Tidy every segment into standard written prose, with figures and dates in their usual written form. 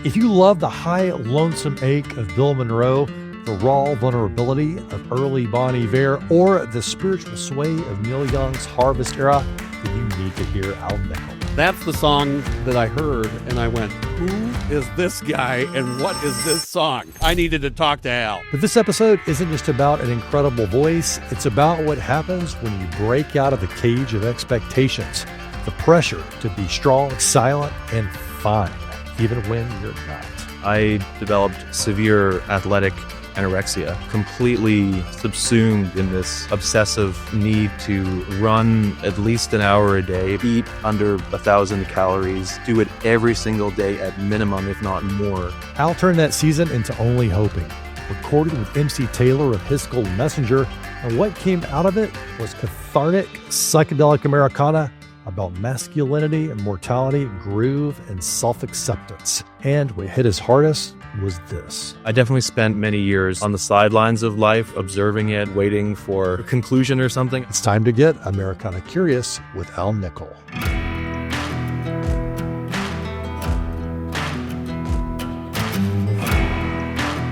If you love the high, lonesome ache of Bill Monroe, the raw vulnerability of early Bon Iver, or the spiritual sway of Neil Young's Harvest era, then you need to hear Nicol. That's the song that I heard, and I went, who is this guy, and what is this song? I needed to talk to Al. But this episode isn't just about an incredible voice. It's about what happens when you break out of the cage of expectations, the pressure to be strong, silent, and fine, even when you're not. I developed severe athletic anorexia, completely subsumed in this obsessive need to run at least an hour a day, eat under 1,000 calories, do it every single day at minimum, if not more. Al turned that season into Only Hoping, recorded with MC Taylor of His Golden Messenger, and what came out of it was cathartic, psychedelic Americana about masculinity and mortality, groove, and self-acceptance. And what hit his hardest was this. I definitely spent many years on the sidelines of life, observing it, waiting for a conclusion or something. It's time to get Americana Curious with Al Nicol.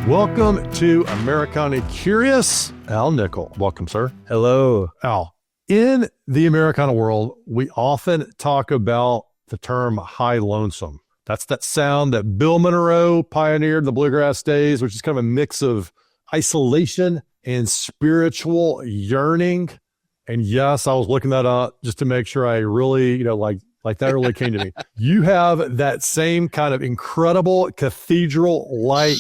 Welcome to Americana Curious, Al Nicol. Welcome, sir. Hello. Al, in the Americana world, we often talk about the term high lonesome. That's that sound that Bill Monroe pioneered in the bluegrass days, which is kind of a mix of isolation and spiritual yearning. And yes, I was looking that up just to make sure I really, like that really came to me. You have that same kind of incredible cathedral-like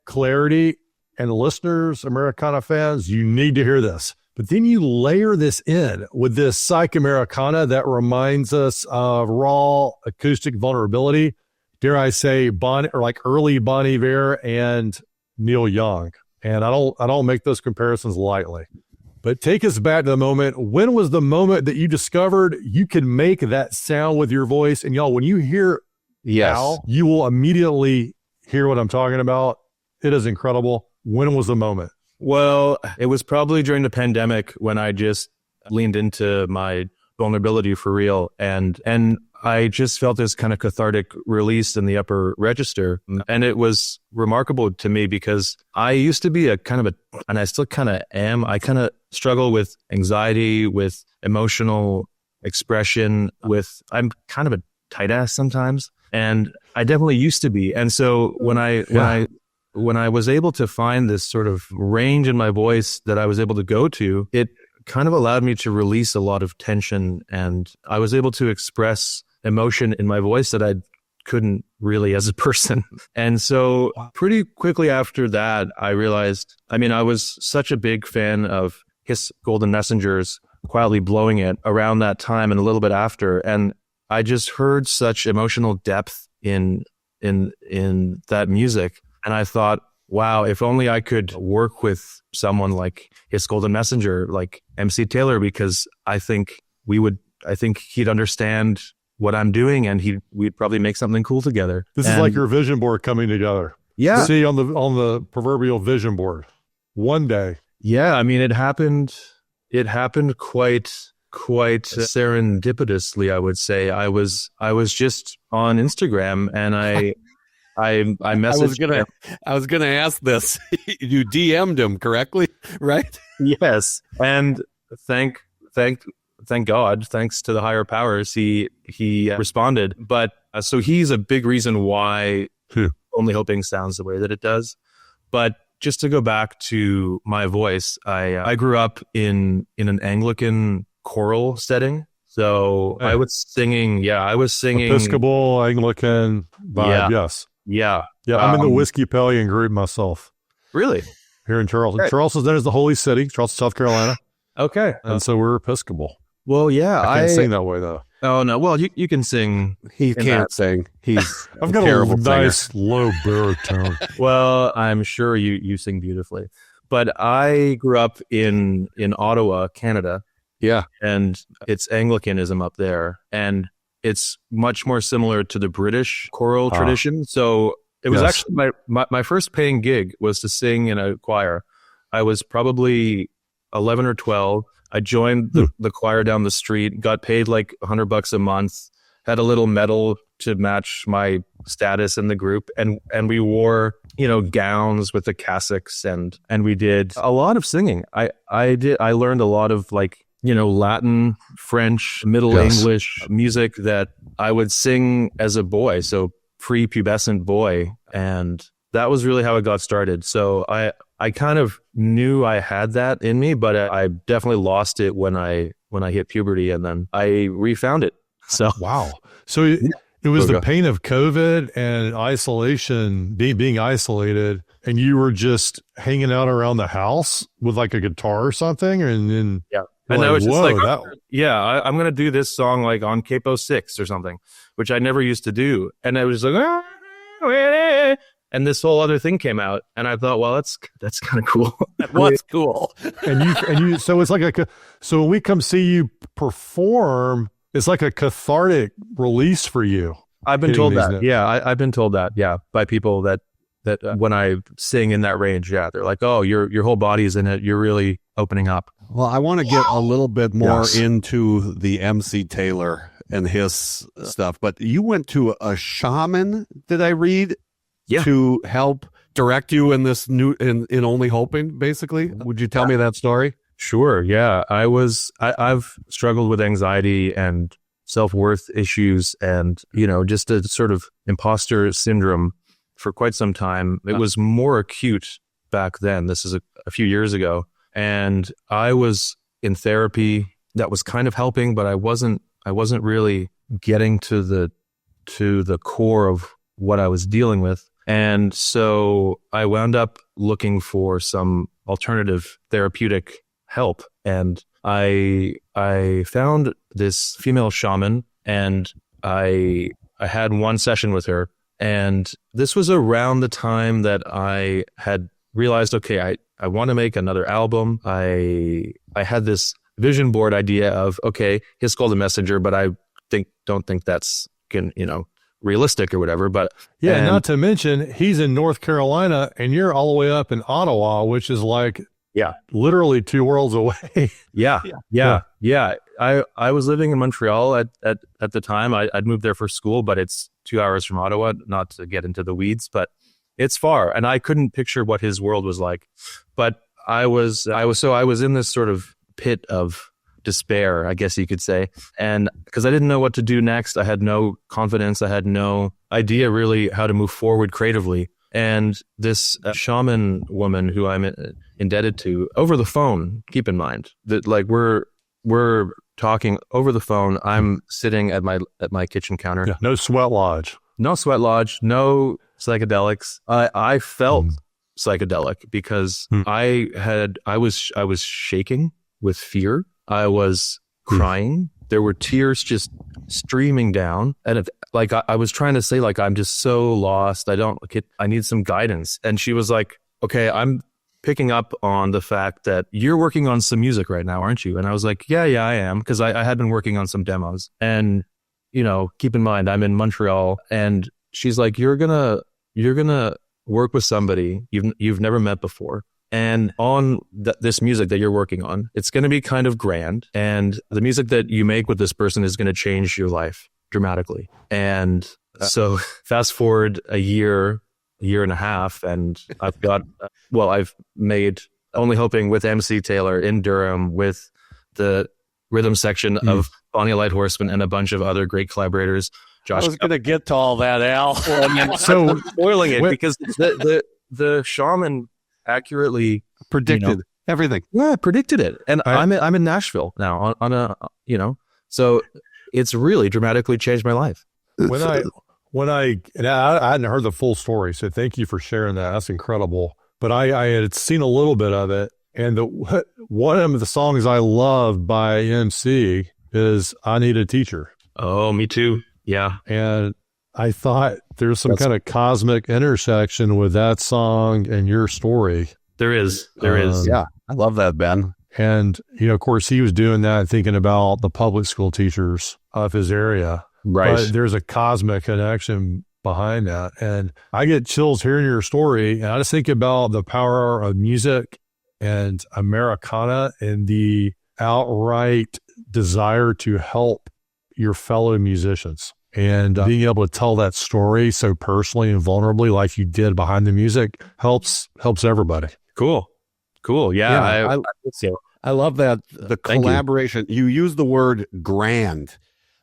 clarity. And listeners, Americana fans, you need to hear this. But then you layer this in with this psych Americana that reminds us of raw acoustic vulnerability. Dare I say, early Bon Iver and Neil Young. And I don't make those comparisons lightly. But take us back to the moment. When was the moment that you discovered you could make that sound with your voice? And y'all, when you hear Al, you will immediately hear what I'm talking about. It is incredible. When was the moment? Well, it was probably during the pandemic when I just leaned into my vulnerability for real. And I just felt this kind of cathartic release in the upper register. And it was remarkable to me because I used to be and I still kind of am, I kind of struggle with anxiety, with emotional expression, I'm kind of a tight ass sometimes. And I definitely used to be. And so when I was able to find this sort of range in my voice that I was able to go to, it kind of allowed me to release a lot of tension, and I was able to express emotion in my voice that I couldn't really as a person. And so pretty quickly after that, I realized, I was such a big fan of His Golden Messengers, Quietly Blowing It around that time and a little bit after. And I just heard such emotional depth in that music. And I thought, wow, if only I could work with someone like His Golden Messenger, like MC Taylor, because I think he'd understand what I'm doing, and we'd probably make something cool together. This is like your vision board coming together. Yeah. See on the proverbial vision board one day. Yeah. It happened quite serendipitously, I would say. I was just on Instagram, and I messaged. I was gonna ask this. You DM'd him correctly, right? Yes, and thank God, thanks to the higher powers, he responded. But so he's a big reason why Only Hoping sounds the way that it does. But just to go back to my voice, I grew up in an Anglican choral setting. So I was singing Episcopal, Anglican vibe, yes. Yeah. Yeah, I'm in the Whiskey-Pellion group myself. Really? Here in Charleston. Great. Charleston's known as the Holy City, Charleston, South Carolina. Okay. And so we're Episcopal. Well, yeah. I can't sing that way, though. Oh, no. Well, you can sing. He can't sing. He's I've got a nice low baritone. Well, I'm sure you sing beautifully. But I grew up in Ottawa, Canada. Yeah. And it's Anglicanism up there. And it's much more similar to the British choral tradition. So it was actually my first paying gig was to sing in a choir. I was probably 11 or 12. I joined the choir down the street, got paid like $100 a month, had a little medal to match my status in the group, and we wore, gowns with the cassocks, and we did a lot of singing. I learned a lot of Latin, French, Middle English music that I would sing as a boy, so prepubescent boy, and that was really how it got started. So I kind of knew I had that in me, but I definitely lost it when I hit puberty, and then I refound it. So wow. So it was the pain of COVID and isolation, being isolated, and you were just hanging out around the house with like a guitar or something, and then and I was just like, I'm going to do this song like on Capo 6 or something, which I never used to do. And I was like, and this whole other thing came out, and I thought, well, that's kind of cool. What's cool? and you, so it's like so when we come see you perform, it's like a cathartic release for you. I've been told that. Yeah, I've been told that. Yeah, by people that when I sing in that range, they're like, oh, your whole body is in it. You're really opening up. Well, I want to get a little bit more into the MC Taylor and his stuff, but you went to a shaman, did I read? Yeah. To help direct you in this in Only Hoping, basically. Would you tell me that story? Sure. Yeah. I've struggled with anxiety and self-worth issues and, just a sort of imposter syndrome for quite some time. It was more acute back then. This is a few years ago. And I was in therapy that was kind of helping, but I wasn't really getting to the core of what I was dealing with. And so I wound up looking for some alternative therapeutic help. And I found this female shaman, and I had one session with her. And this was around the time that I had realized, okay, I want to make another album. I had this vision board idea of, okay, he's called a messenger, but I don't think that's realistic or whatever. But not to mention he's in North Carolina and you're all the way up in Ottawa, which is like literally 2 worlds away. Yeah. I was living in Montreal at the time. I'd moved there for school, but it's 2 hours from Ottawa, not to get into the weeds, but it's far. And I couldn't picture what his world was like. But I was in this sort of pit of despair, I guess you could say. And because I didn't know what to do next, I had no confidence. I had no idea really how to move forward creatively. And this shaman woman who I'm indebted to over the phone, keep in mind that like we're talking over the phone. I'm sitting at my kitchen counter. Yeah, no sweat lodge. No sweat lodge, no psychedelics. I felt psychedelic because I was shaking with fear. I was crying. There were tears just streaming down. And I was trying to say, like, I'm just so lost. I need some guidance. And she was like, okay, I'm picking up on the fact that you're working on some music right now, aren't you? And I was like, yeah, I am. Because I had been working on some demos. And, keep in mind, I'm in Montreal. And she's like, you're gonna work with somebody you've never met before. And on this music that you're working on, it's going to be kind of grand. And the music that you make with this person is going to change your life dramatically. And so fast forward a year and a half, and I've made Only Hoping with MC Taylor in Durham with the rhythm section of Bonnie Light Horseman and a bunch of other great collaborators. Josh, I was going to get to all that, Al. So I'm spoiling it because the shaman accurately predicted everything. Yeah, predicted it. And I'm in Nashville now on a so it's really dramatically changed my life. When I hadn't heard the full story, so thank you for sharing that. That's incredible. But I had seen a little bit of it, and one of the songs I love by MC is "I Need a Teacher." Oh, me too. Yeah, and I thought there's some kind of cosmic intersection with that song and your story. There is. Yeah, I love that, Ben. And, of course, he was doing that thinking about the public school teachers of his area. Right. But there's a cosmic connection behind that. And I get chills hearing your story. And I just think about the power of music and Americana and the outright desire to help your fellow musicians. And being able to tell that story so personally and vulnerably like you did behind the music helps everybody. Cool. Yeah. I love that. The collaboration. You use the word grand.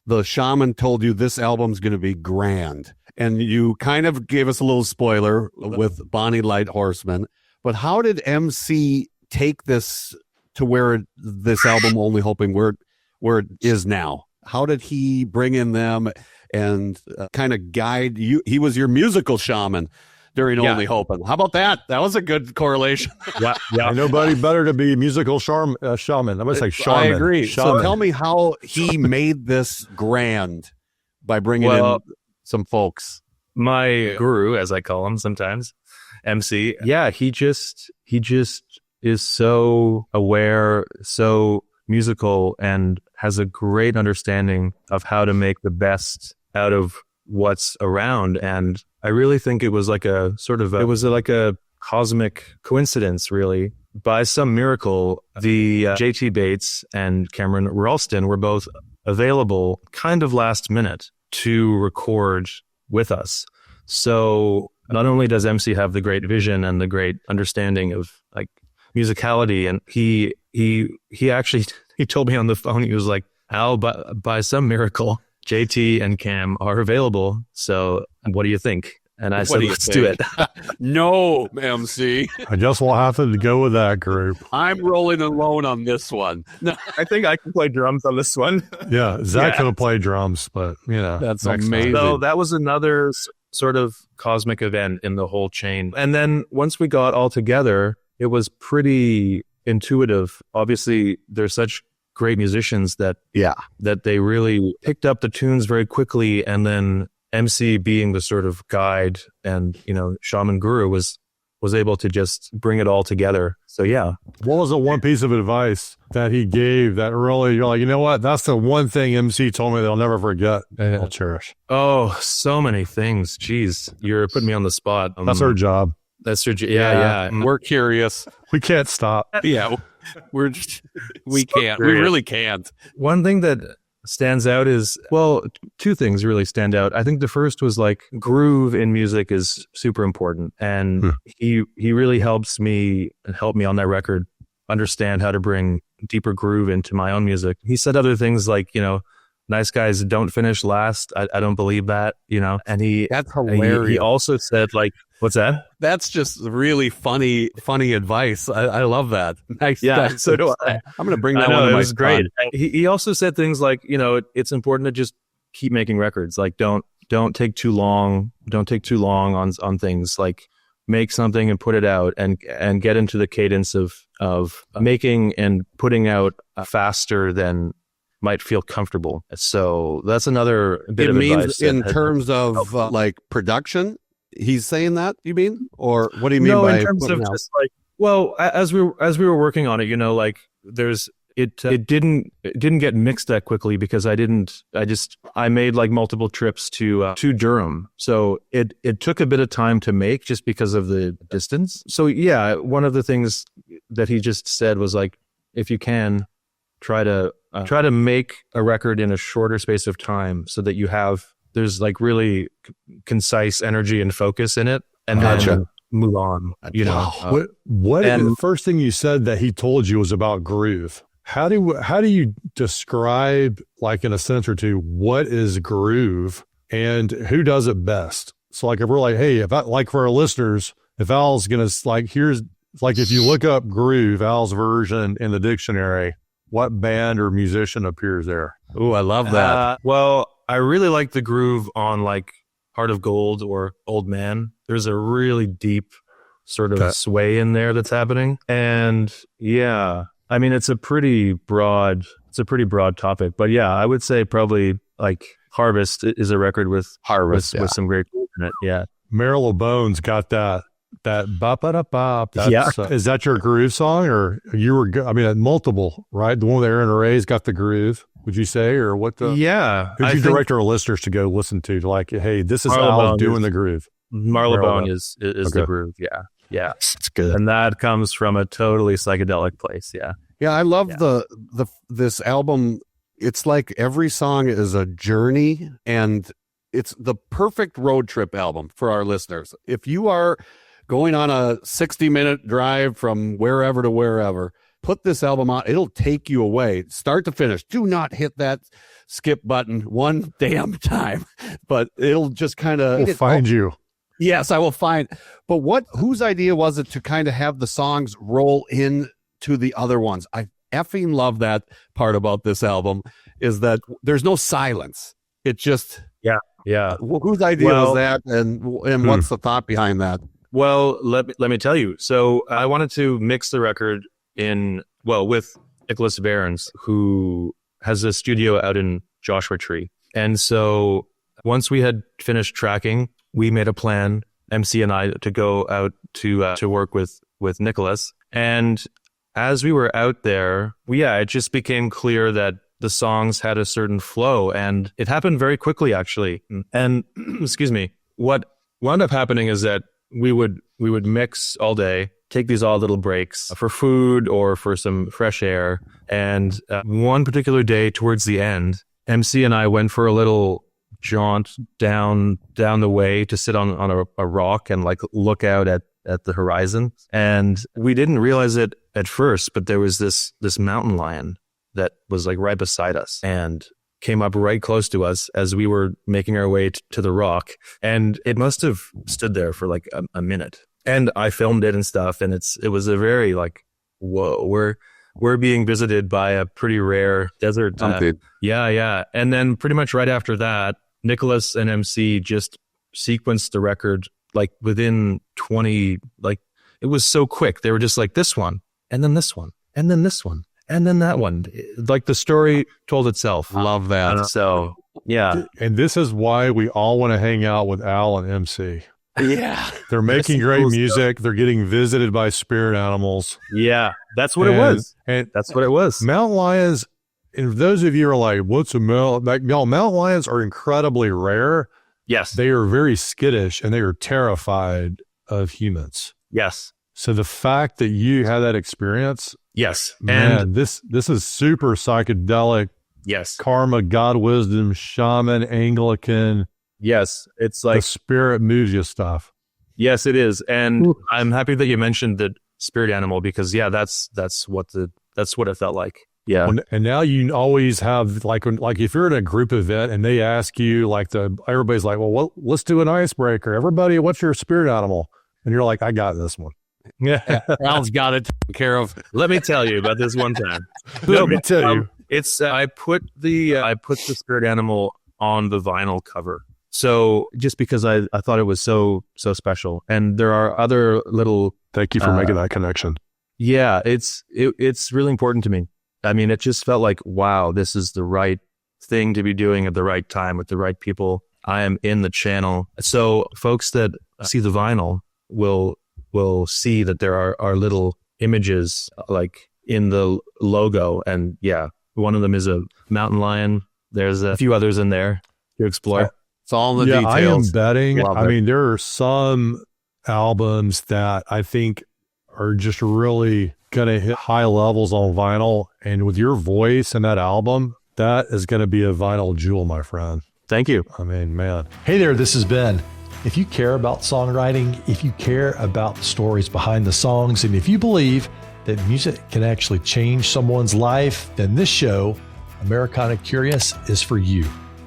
The shaman told you this album's going to be grand. And you kind of gave us a little spoiler with Bonnie Light Horseman. But how did MC take this to where this album, Only Hoping, where it is now? How did he bring in them and kind of guide you? He was your musical shaman during Only Hoping. How about that? That was a good correlation. Yeah. Nobody better to be musical shaman. I'm going to say shaman. I agree. Shaman. So tell me how he made this grand by bringing in some folks. My guru, as I call him sometimes, MC. Yeah, he just is so aware, so musical, and has a great understanding of how to make the best out of what's around. And I really think it was like a cosmic coincidence, really. By some miracle, the JT Bates and Cameron Ralston were both available kind of last minute to record with us. So not only does MC have the great vision and the great understanding of like musicality, and he actually told me on the phone, he was like, Al, by some miracle, JT and Cam are available. So what do you think? And I said, let's do it. No, MC. I guess we'll have to go with that group. I'm rolling alone on this one. No, I think I can play drums on this one. Yeah, Zach could play drums, but that's amazing. So that was another sort of cosmic event in the whole chain. And then once we got all together, it was pretty intuitive. Obviously, there's such great musicians that they really picked up the tunes very quickly, and then MC being the sort of guide and shaman guru was able to just bring it all together. So what was the one piece of advice that he gave that really you're like, you know what, that's the one thing MC told me that I'll never forget and I'll cherish? Oh, so many things. Jeez, you're putting me on the spot. That's our job. That's your yeah. We're curious. We can't stop. We can't. We really can't. One thing that stands out is, two things really stand out. I think the first was like groove in music is super important. And he really helped me on that record understand how to bring deeper groove into my own music. He said other things like, nice guys don't finish last. I don't believe that, and that's hilarious. He also said like, what's that? That's just really funny advice. I love that. Nice. Yeah. So do I. I'm going to bring that one to my spot. Great. He also said things like, it's important to just keep making records. Like, don't take too long. Don't take too long on things. Like, make something and put it out and get into the cadence of making and putting out faster than might feel comfortable. So that's another bit of advice. In terms of like production, he's saying that, you mean? Or what do you mean by in terms of just like, as we were working on it, like it didn't get mixed that quickly because I made like multiple trips to Durham. So it took a bit of time to make just because of the distance. So one of the things that he just said was like, if you can try to make a record in a shorter space of time so that there's like really concise energy and focus in it, and then move on. What and the first thing you said that he told you was about groove? How do you describe, like in a sentence or two, what is groove and who does it best? So like if we're like, hey, for our listeners, if Al's gonna here's like if you look up groove, Al's version in the dictionary, what band or musician appears there? Oh, I love that. I really like the groove on like Heart of Gold or Old Man. There's a really deep sort of sway in there that's happening. And I mean, it's a pretty broad topic, but I would say probably like Harvest is a record with some great groove in it. Yeah. Marrow Bones got that bop ba da bop. Is that your groove song, or you were? I mean, multiple, right? The one with Aaron Array's got the groove. Would you say, or what? Who'd you direct our listeners to go listen to? Like, hey, this is Al doing the groove. Marylebone is the groove. Yeah, it's good, and that comes from a totally psychedelic place. Yeah. I love this album. It's like every song is a journey, and it's the perfect road trip album for our listeners. If you are going on a 60-minute drive from wherever to wherever, put this album on. It'll take you away, start to finish. Do not hit that skip button one damn time, but it'll just kind of find you. Yes, I will find. But whose idea was it to kind of have the songs roll in to the other ones? I effing love that part about this album, is that there's no silence. It just, yeah. Whose idea was that, and what's the thought behind that? Well, let me tell you. So I wanted to mix the record with Nicholas Behrens, who has a studio out in Joshua Tree. And so once we had finished tracking, we made a plan, MC and I, to go out to work with Nicholas. And as we were out there, it just became clear that the songs had a certain flow, and it happened very quickly, actually. And excuse me, what wound up happening is that we would mix all day, take these odd little breaks for food or for some fresh air. And one particular day towards the end, MC and I went for a little jaunt down the way to sit on a rock and like look out at the horizon. And we didn't realize it at first, but there was this mountain lion that was like right beside us and came up right close to us as we were making our way to the rock. And it must have stood there for like a minute. And I filmed it and stuff. And it was a very like, whoa, we're being visited by a pretty rare desert. Yeah. And then pretty much right after that, Nicholas and MC just sequenced the record like within 20, like it was so quick. They were just like this one, and then this one, and then this one, and then that one. Like the story told itself. Love that. So yeah. And this is why we all want to hang out with Al and MC. Yeah. They're making great music. They're getting visited by spirit animals. Yeah. That's what it was. And that's what it was. Mountain lions, and those of you are like, what's a mountain? Like, no, mountain lions are incredibly rare. Yes. They are very skittish and they are terrified of humans. Yes. So the fact that you had that experience. Yes. Man, and this is super psychedelic. Yes. Karma, God, wisdom, shaman, Anglican. Yes. It's like the spirit moves you stuff. Yes, it is. And I'm happy that you mentioned the spirit animal because that's what it felt like. Yeah. And now you always have like if you're in a group event and they ask you everybody's like, well, let's do an icebreaker. Everybody, what's your spirit animal? And you're like, I got this one. Yeah. Al's got it taken care of. Let me tell you about this one time. Let me tell you. It's I put the spirit animal on the vinyl cover. So just because I thought it was so special. And there are other little thank you for making that connection. Yeah, it's really important to me. I mean, it just felt like, wow, this is the right thing to be doing at the right time with the right people. I am in the channel. So folks that see the vinyl will see that there are little images like in the logo. And yeah, one of them is a mountain lion. There's a few others in there to explore. It's all in the details. I am betting. I mean, there are some albums that I think are just really going to hit high levels on vinyl, and with your voice in that album, that is going to be a vinyl jewel, my friend. Thank you. I mean, man. Hey there, this is Ben. If you care about songwriting, if you care about the stories behind the songs, and if you believe that music can actually change someone's life, then this show, Americana Curious, is for you.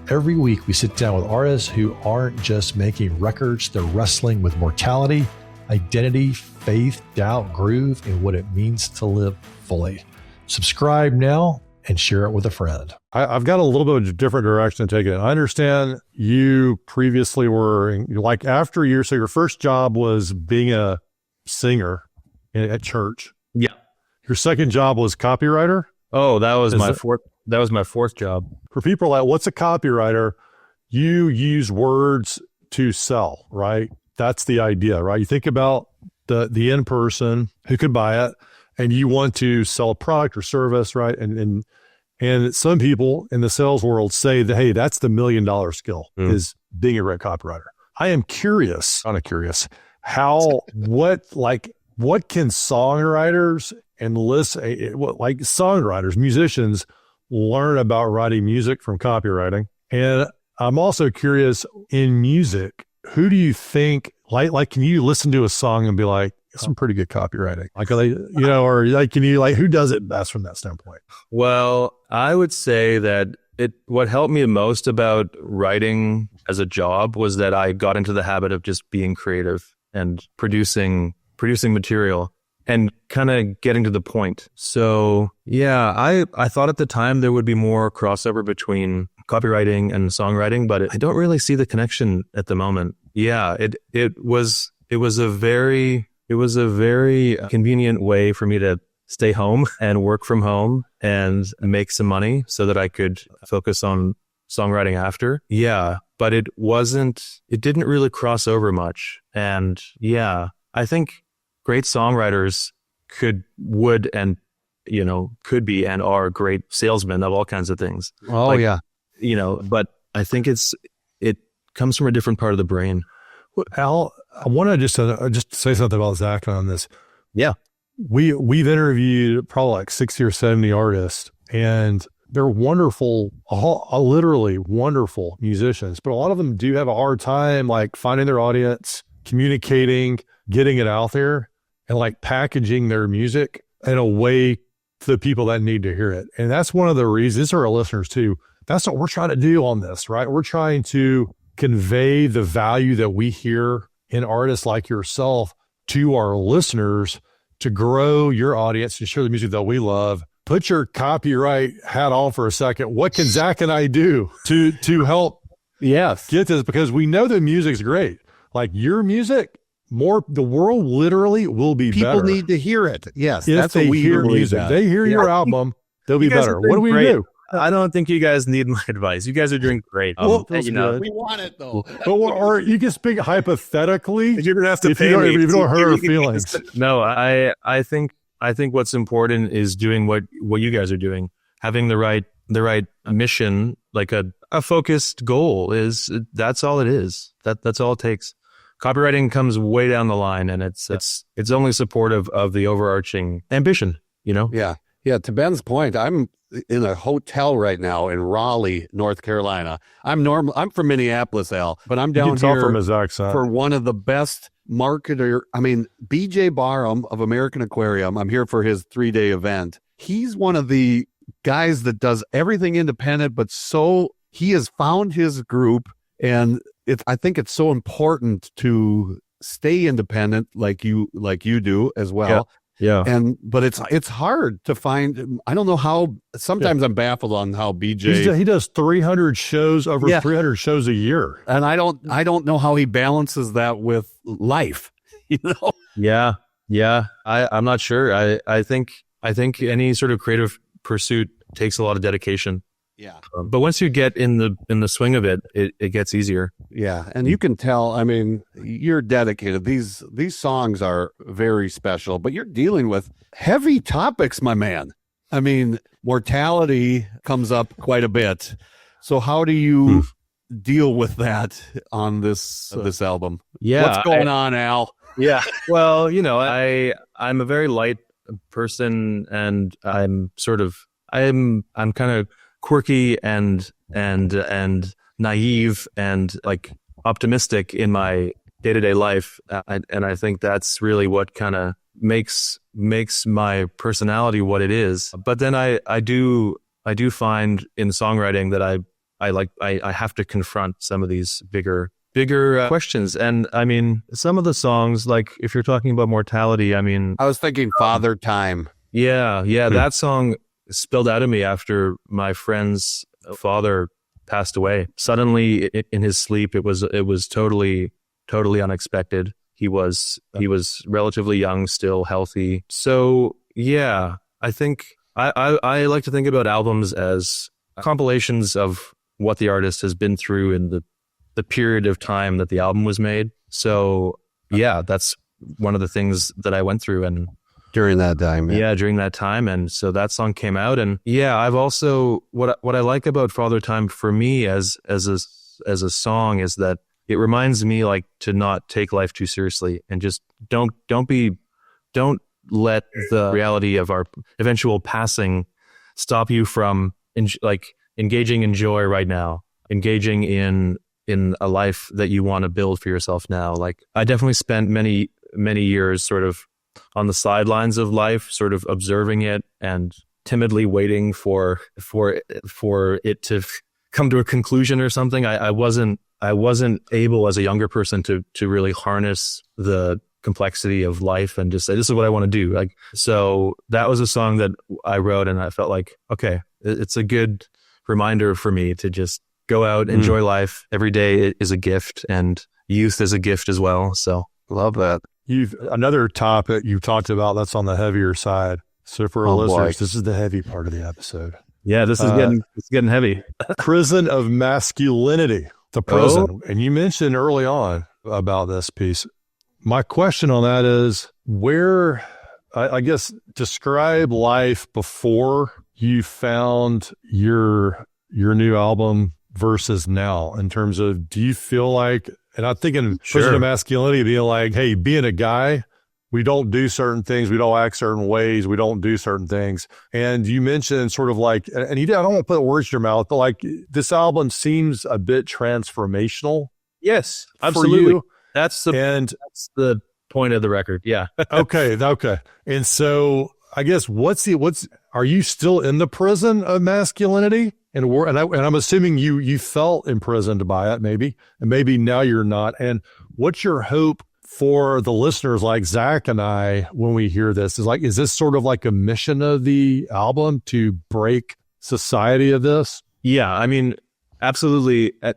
Every week we sit down with artists who aren't just making records, they're wrestling with mortality, identity, faith, doubt, groove, and what it means to live fully. Subscribe now and share it with a friend. I've got a little bit of a different direction to take it. I understand you previously were like so your first job was being a singer at church. Yeah. Your second job was copywriter? Oh, that was my fourth job. For people like, what's a copywriter? You use words to sell, right? That's the idea, right? You think about the end person who could buy it, and you want to sell a product or service, right? And some people in the sales world say that, hey, that's the $1 million skill is being a great copywriter. I am curious, what can songwriters and songwriters, musicians learn about writing music from copywriting? And I'm also curious, in music, who do you think, like, can you listen to a song and be like, some pretty good copywriting? Like, are they, or like, can you, like, who does it best from that standpoint? Well, I would say that what helped me most about writing as a job was that I got into the habit of just being creative and producing material and kind of getting to the point. So yeah, I thought at the time there would be more crossover between copywriting and songwriting, but I don't really see the connection at the moment. Yeah, it was a very convenient way for me to stay home and work from home and make some money so that I could focus on songwriting after. Yeah, but it didn't really cross over much. And yeah, I think great songwriters could be and are great salesmen of all kinds of things. Oh, yeah. But I think it comes from a different part of the brain. Well, Al, I want to just say something about Zach on this. Yeah. We've interviewed probably like 60 or 70 artists, and they're wonderful, literally wonderful musicians, but a lot of them do have a hard time like finding their audience, communicating, getting it out there, and like packaging their music in a way to the people that need to hear it. And that's one of the reasons, these are our listeners too. That's what we're trying to do on this, right? We're trying to convey the value that we hear in artists like yourself to our listeners to grow your audience, to share the music that we love. Put your copyright hat on for a second. What can Zach and I do to help get this? Because we know the music's great. Like your music, the world literally will be better. People need to hear it. Yes. If that's they what we hear music. That. They hear your album, they'll be better. What do we do? I don't think you guys need my advice. You guys are doing great. We want it though. Or you can speak hypothetically. You're gonna have to pay me. If you don't hurt our feelings. No, I think what's important is doing what you guys are doing. Having the right mission, like a focused goal that's all it is. That's all it takes. Copywriting comes way down the line, and it's only supportive of the overarching ambition. Yeah. To Ben's point, I'm in a hotel right now in Raleigh, North Carolina. I'm from Minneapolis, Al, but I'm down here from his accent. For one of the best marketer. I mean, BJ Barham of American Aquarium. I'm here for his 3-day event. He's one of the guys that does everything independent, but he has found his group, and I think it's so important to stay independent like you do as well. Yeah. But it's hard to find. I don't know how. Sometimes I'm baffled on how BJ. He does 300 shows, 300 shows a year, and I don't know how he balances that with life. Yeah. I'm not sure. I think any sort of creative pursuit takes a lot of dedication. Yeah. But once you get in the swing of it, it gets easier. Yeah. And you can tell, I mean, you're dedicated. These songs are very special, but you're dealing with heavy topics, my man. I mean, mortality comes up quite a bit. So how do you deal with that on this album? Yeah. What's going on, Al? Yeah. Well, I'm a very light person, and I'm kind of quirky and naive and like optimistic in my day-to-day life, and I think that's really what kind of makes my personality what it is. But then I do find in songwriting that I have to confront some of these bigger questions. And I mean, some of the songs, like if you're talking about mortality, I mean, I was thinking Father Time. Yeah, that song spilled out of me after my friend's father passed away suddenly in his sleep. It was totally unexpected. He was relatively young, still healthy. So yeah, I think I like to think about albums as compilations of what the artist has been through in the period of time that the album was made. So yeah, that's one of the things that I went through and during that time. Yeah, during that time. And so that song came out. And yeah, I've also, what I like about Father Time for me as a song is that it reminds me like to not take life too seriously, and just don't let the reality of our eventual passing stop you from engaging in joy right now. engaging in a life that you want to build for yourself now. Like I definitely spent many years sort of on the sidelines of life, sort of observing it and timidly waiting for it to come to a conclusion or something. I wasn't able as a younger person to really harness the complexity of life and just say, this is what I want to do. Like, so that was a song that I wrote, and I felt like, okay, it's a good reminder for me to just go out, enjoy life. Every day is a gift, and youth is a gift as well. So love that. Another topic you talked about that's on the heavier side. So for our listeners, this is the heavy part of the episode. Yeah, this is getting heavy. Prison of masculinity. The prison. And you mentioned early on about this piece. My question on that is where, I guess, describe life before you found your new album versus now, in terms of, do you feel like, and I'm thinking prison of masculinity being like, hey, being a guy, we don't do certain things, we don't act certain ways, we don't do certain things. And you mentioned sort of like, and I don't want to put words in your mouth, but like this album seems a bit transformational. Yes, absolutely. You. That's the point of the record. Yeah. Okay. And so I guess are you still in the prison of masculinity? And I'm assuming you felt imprisoned by it, maybe, and maybe now you're not. And what's your hope for the listeners like Zach and I when we hear this? Is this sort of like a mission of the album to break society of this? Yeah, I mean, absolutely. At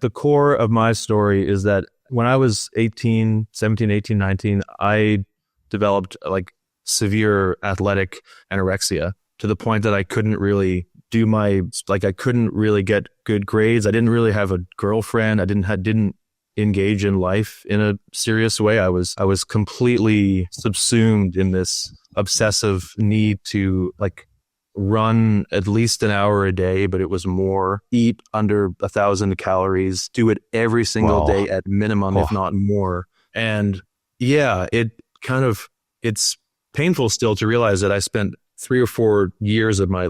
the core of my story is that when I was 17, 18, 19, I developed like severe athletic anorexia to the point that I couldn't really I couldn't really get good grades. I didn't really have a girlfriend. I didn't engage in life in a serious way. I was completely subsumed in this obsessive need to like run at least an hour a day, but it was more, eat under 1,000 calories, do it every single day at minimum, if not more. And yeah, it's painful still to realize that I spent 3 or 4 years of my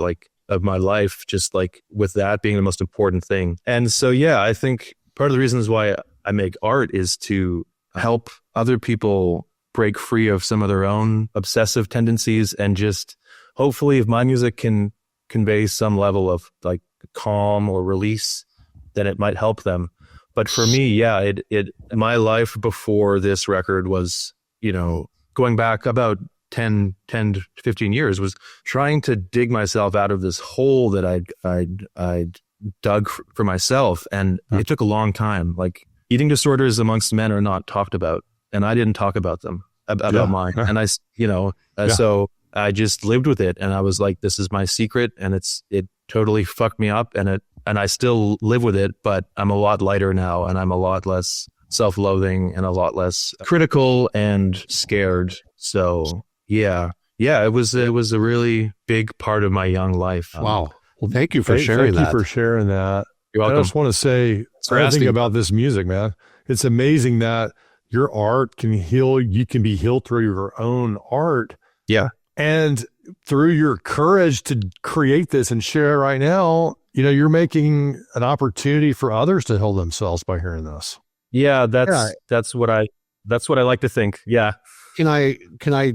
life just like with that being the most important thing. And so, yeah, I think part of the reasons why I make art is to help other people break free of some of their own obsessive tendencies, and just hopefully if my music can convey some level of like calm or release, then it might help them. But for me, yeah, my life before this record was, going back about 10 to 15 years, was trying to dig myself out of this hole that I'd dug for myself. And it took a long time. Like eating disorders amongst men are not talked about. And I didn't talk about them, about mine. And so I just lived with it. And I was like, this is my secret. And it totally fucked me up. And I still live with it, but I'm a lot lighter now. And I'm a lot less self-loathing and a lot less critical and scared. So yeah, it was a really big part of my young life. Wow. Well, thank you for sharing that. Thank you for sharing that. You're welcome. I just want to say, I think about this music, man. It's amazing that your art can heal. You can be healed through your own art. Yeah. And through your courage to create this and share it right now, you're making an opportunity for others to heal themselves by hearing this. Yeah, that's what I like to think. Yeah. Can I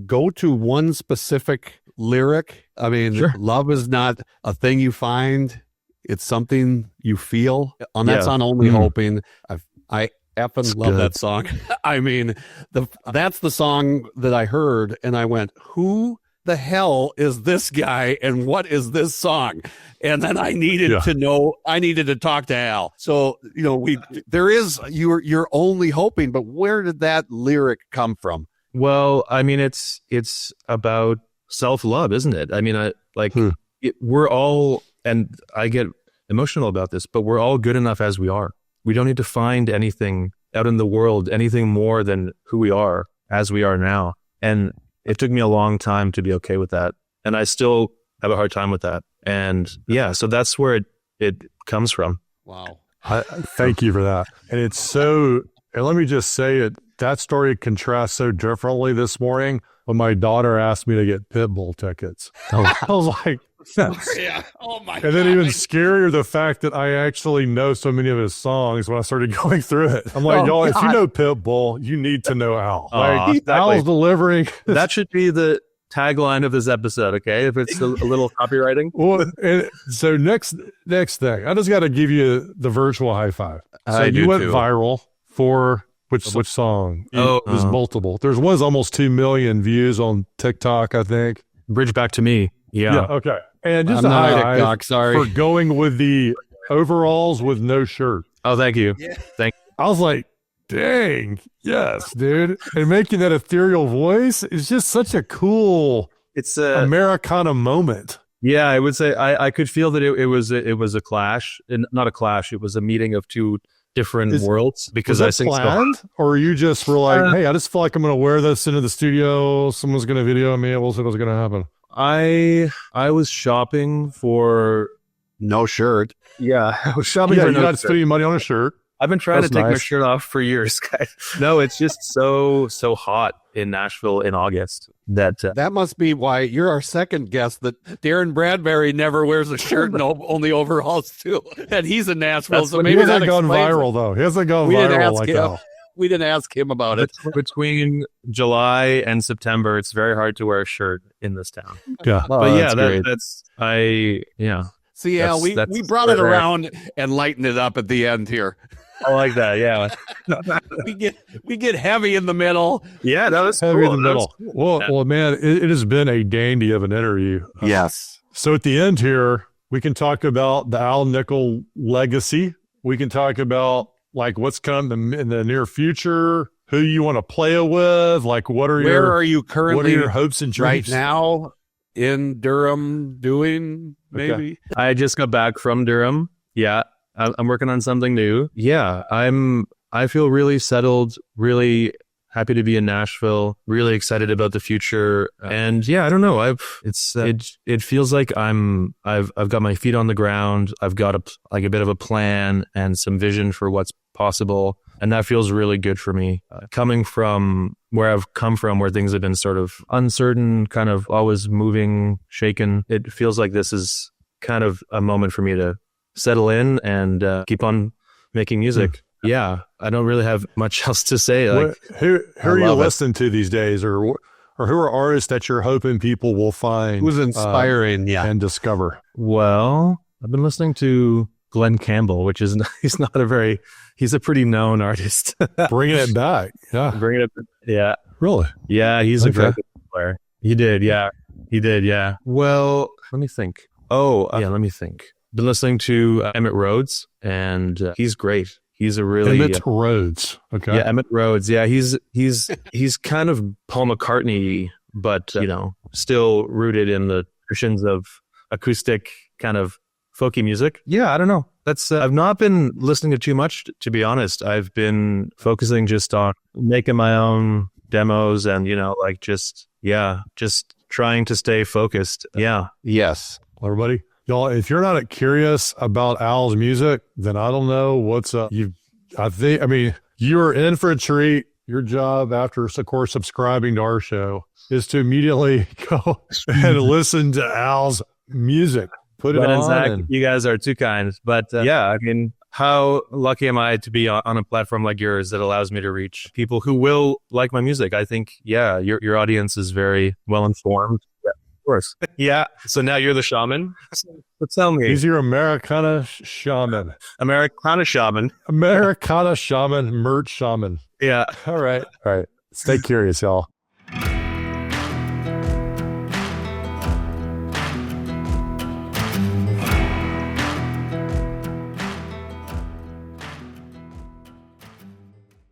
go to one specific lyric? I mean, sure. Love is not a thing you find. It's something you feel. On That's on Only Hoping. I effing love that song. I mean, that's the song that I heard and I went, who the hell is this guy and what is this song? And then I needed to know, I needed to talk to Al. So, you're only hoping, but where did that lyric come from? Well, I mean, it's about self-love, isn't it? I mean, we're all, and I get emotional about this, but we're all good enough as we are. We don't need to find anything out in the world, anything more than who we are as we are now. And it took me a long time to be okay with that. And I still have a hard time with that. And yeah, so that's where it comes from. Wow. Thank you for that. And it's so, and let me just say it, that story contrasts so differently this morning when my daughter asked me to get Pitbull tickets. I was like, Yeah. Oh my And then even scarier, the fact that I actually know so many of his songs when I started going through it. I'm like, y'all, if you know Pitbull, you need to know Al. Like, Al's delivering. That should be the tagline of this episode, okay? If it's a little copywriting. Well, and so next thing, I just got to give you the virtual high five. So you went viral for which song? It was multiple. There's one almost 2 million views on TikTok, I think. Bridge Back to Me. Yeah. Okay. And just a high TikTok, sorry, for going with the overalls with no shirt. Oh, thank you. Yeah. Thank you. I was like, dang, yes, dude. And making that ethereal voice is just such a cool Americana moment. Yeah, I would say I could feel that it was a clash, and not a clash. It was a meeting of two different worlds because I sing planned, or you just were like, hey, I just feel like I'm going to wear this into the studio. Someone's going to video me. We'll see what's going to happen. I was shopping for no shirt. Yeah, I was shopping for you're no not shirt. spending money on a shirt. I've been trying That's to take my nice. shirt off for years, guys. No, it's just so hot in Nashville in August that That must be why you're our second guest. That Darren Bradbury never wears a shirt and only overalls too, and he's in Nashville. So He maybe that hasn't gone explains viral it. though. He hasn't gone We didn't viral ask like him. Al. We didn't ask him about it. between July and September, it's very hard to wear a shirt in this town. Yeah. But yeah, that's great. See, Al, we brought it around and lightened it up at the end here. I like that. Yeah. we get heavy in the middle. Yeah, that was Heavy cool. in the middle. Well, man, it has been a dandy of an interview. Yes. So at the end here, we can talk about the Al Nicol legacy. We can talk about like what's coming in the near future, who you want to play with, like Where are you currently what are your hopes and dreams right now in Durham doing maybe? Okay. I just got back from Durham. Yeah. I'm working on something new. Yeah. I feel really settled, really happy to be in Nashville, really excited about the future. And yeah, I don't know. It feels like I've got my feet on the ground. I've got a bit of a plan and some vision for what's possible. And that feels really good for me. Coming from where I've come from, where things have been sort of uncertain, kind of always moving, shaken, it feels like this is kind of a moment for me to settle in and keep on making music. Yeah, I don't really have much else to say. Like, who are you listening to these days, or who are artists that you're hoping people will find? Who's inspiring and discover? Well, I've been listening to Glenn Campbell, which is he's a pretty known artist. Bringing it back. Yeah. Bringing it. Yeah. Really? Yeah, he's a great player. He did. Yeah. Well, let me think. Let me think. Been listening to Emmett Rhodes, and he's great. He's a really Emmett Rhodes. Okay. Yeah, Emmett Rhodes. Yeah, he's kind of Paul McCartney, but still rooted in the traditions of acoustic kind of folky music. Yeah, I don't know. That's I've not been listening to too much, to be honest. I've been focusing just on making my own demos and just trying to stay focused. Yeah. Yes. Well, everybody, y'all, if you're not curious about Al's music, then I don't know what's up. You're in for a treat. Your job after, of course, subscribing to our show is to immediately go and listen to Al's music. Put it on. Zach, you guys are too kind. But how lucky am I to be on a platform like yours that allows me to reach people who will like my music? I think, your audience is very well informed. Yeah, of course. Yeah. So now you're the shaman. So tell me. He's your Americana shaman. Americana shaman. Americana shaman, merch shaman. Yeah. All right. Stay curious, y'all.